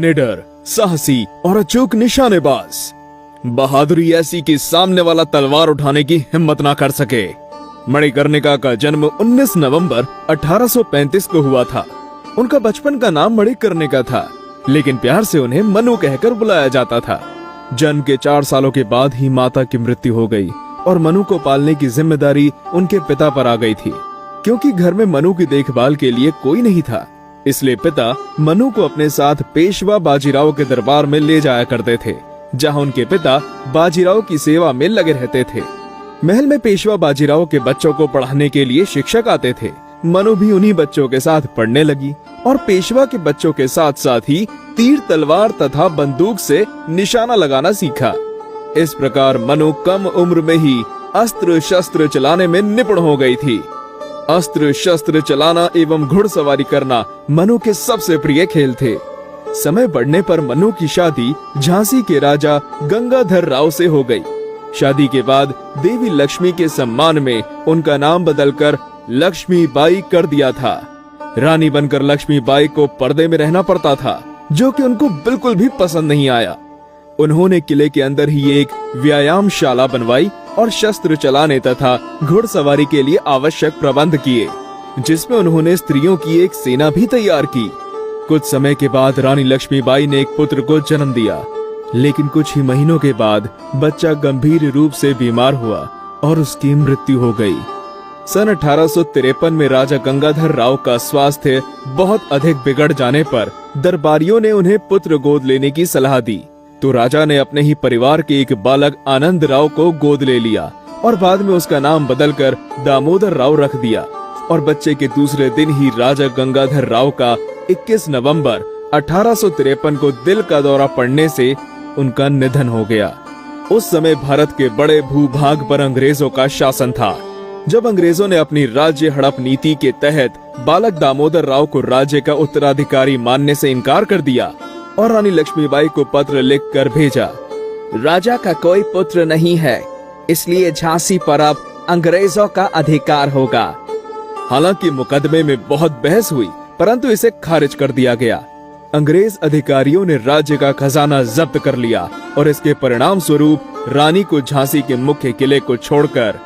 निडर, साहसी और अचूक निशानेबाज। बहादुरी ऐसी कि सामने वाला तलवार उठाने की हिम्मत ना कर सके। मणिकर्णिका का जन्म 19 नवंबर 1835 को हुआ था। उनका बचपन का नाम मणिकर्णिका था, लेकिन प्यार से उन्हें मनु कहकर बुलाया जाता था। जन्म के 4 सालों के बाद ही माता की मृत्यु हो गई और मनु को पालने की जिम्मेदारी उनके पिता पर आ गई थी। क्योंकि घर में मनु की देखभाल के लिए कोई नहीं था, इसलिए पिता मनु को अपने साथ पेशवा बाजीराव के दरबार में ले जाया करते थे, जहां उनके पिता बाजीराव की सेवा में लगे रहते थे। महल में पेशवा बाजीराव के बच्चों को पढ़ाने के लिए शिक्षक आते थे। मनु भी उन्हीं बच्चों के साथ पढ़ने लगी और पेशवा के बच्चों के साथ साथ ही तीर तलवार तथा बंदूक से निशाना लगाना सीखा। इस प्रकार मनु कम उम्र में ही अस्त्र शस्त्र चलाने में निपुण हो गई थी। अस्त्र शस्त्र चलाना एवं घुड़सवारी करना मनु के सबसे प्रिय खेल थे। समय बढ़ने पर मनु की शादी झांसी के राजा गंगाधर राव से हो गई। शादी के बाद देवी लक्ष्मी के सम्मान में उनका नाम बदलकर लक्ष्मी बाई कर दिया था। रानी बनकर लक्ष्मी बाई को पर्दे में रहना पड़ता था, जो कि उनको बिल्कुल भी पसंद नहीं आया। उन्होंने किले के अंदर ही एक व्यायामशाला बनवाई और शस्त्र चलाने तथा घुड़सवारी के लिए आवश्यक प्रबंध किए, जिसमें उन्होंने स्त्रियों की एक सेना भी तैयार की। कुछ समय के बाद रानी लक्ष्मीबाई ने एक पुत्र को जन्म दिया, लेकिन कुछ ही महीनों के बाद बच्चा गंभीर रूप से बीमार हुआ और उसकी मृत्यु हो गई। सन 1853 में राजा गंगाधर राव का स्वास्थ्य बहुत अधिक बिगड़ जाने पर दरबारियों ने उन्हें पुत्र गोद लेने की सलाह दी, तो राजा ने अपने ही परिवार के एक बालक आनंद राव को गोद ले लिया और बाद में उसका नाम बदलकर दामोदर राव रख दिया। और बच्चे के दूसरे दिन ही राजा गंगाधर राव का 21 नवंबर 1853 को दिल का दौरा पड़ने से उनका निधन हो गया। उस समय भारत के बड़े भूभाग पर अंग्रेजों का शासन था। जब अंग्रेजों ने अपनी राज्य हड़प नीति के तहत बालक दामोदर राव को राज्य का उत्तराधिकारी मानने से इनकार कर दिया और रानी लक्ष्मीबाई को पत्र लिखकर भेजा। राजा का कोई पुत्र नहीं है, इसलिए झांसी पर अब अंग्रेजों का अधिकार होगा। हालांकि मुकदमे में बहुत बहस हुई, परंतु इसे खारिज कर दिया गया। अंग्रेज अधिकारियों ने राज्य का खजाना जब्त कर लिया और इसके परिणाम स्वरूप रानी को झांसी के मुख्य किले को छोड़कर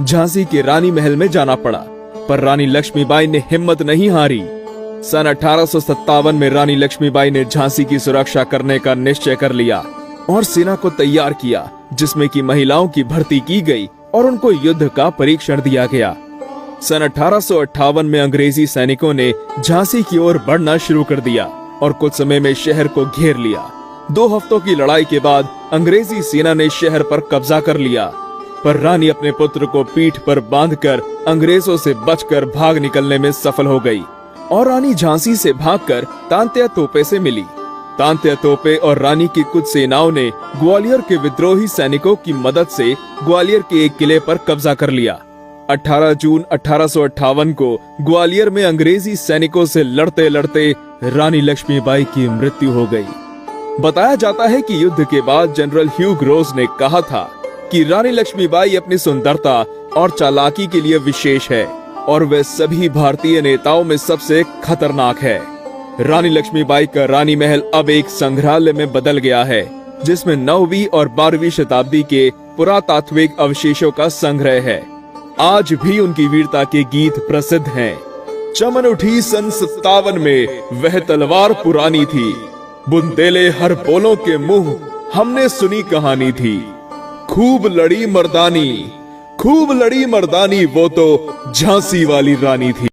झांसी के रानी महल में जाना पड़ा। पर रानी लक्ष्मीबाई ने हिम्मत नहीं हारी। सन 1857 में रानी लक्ष्मीबाई ने झांसी की सुरक्षा करने का निश्चय कर लिया और सेना को तैयार किया, जिसमें कि महिलाओं की भर्ती की गई और उनको युद्ध का परीक्षण दिया गया। सन 1858 में अंग्रेजी सैनिकों ने झांसी की ओर बढ़ना शुरू कर दिया और कुछ समय में शहर को घेर लिया। 2 हफ्तों की लड़ाई के बाद अंग्रेजी सेना ने शहर पर कब्जा कर लिया, पर रानी अपने पुत्र को पीठ पर बांधकर अंग्रेजों से बचकर भाग निकलने में सफल हो गई और रानी झांसी से भागकर तांत्या तोपे से मिली। तांत्या तोपे और रानी की कुछ सेनाओं ने ग्वालियर के विद्रोही सैनिकों की मदद से ग्वालियर के एक किले पर कब्जा कर लिया। 18 जून 1858 को ग्वालियर में अंग्रेजी सैनिकों से लड़ते लड़ते रानी लक्ष्मीबाई की मृत्यु हो गई। बताया जाता है कि युद्ध के बाद जनरल ह्यू ग्रोस ने कहा था कि रानी लक्ष्मीबाई अपनी सुंदरता और चालाकी के लिए विशेष है और वह सभी भारतीय नेताओं में सबसे खतरनाक है। रानी लक्ष्मीबाई का रानी महल अब एक संग्रहालय में बदल गया है, जिसमें 9वीं और 12वीं शताब्दी के पुरातात्विक अवशेषों का संग्रह है। आज भी उनकी वीरता के गीत प्रसिद्ध हैं। चमन उठी सन 57 में वह तलवार पुरानी थी, बुंदेले हर बोलों के मुंह हमने सुनी कहानी थी। खूब लड़ी मर्दानी वो तो झांसी वाली रानी थी।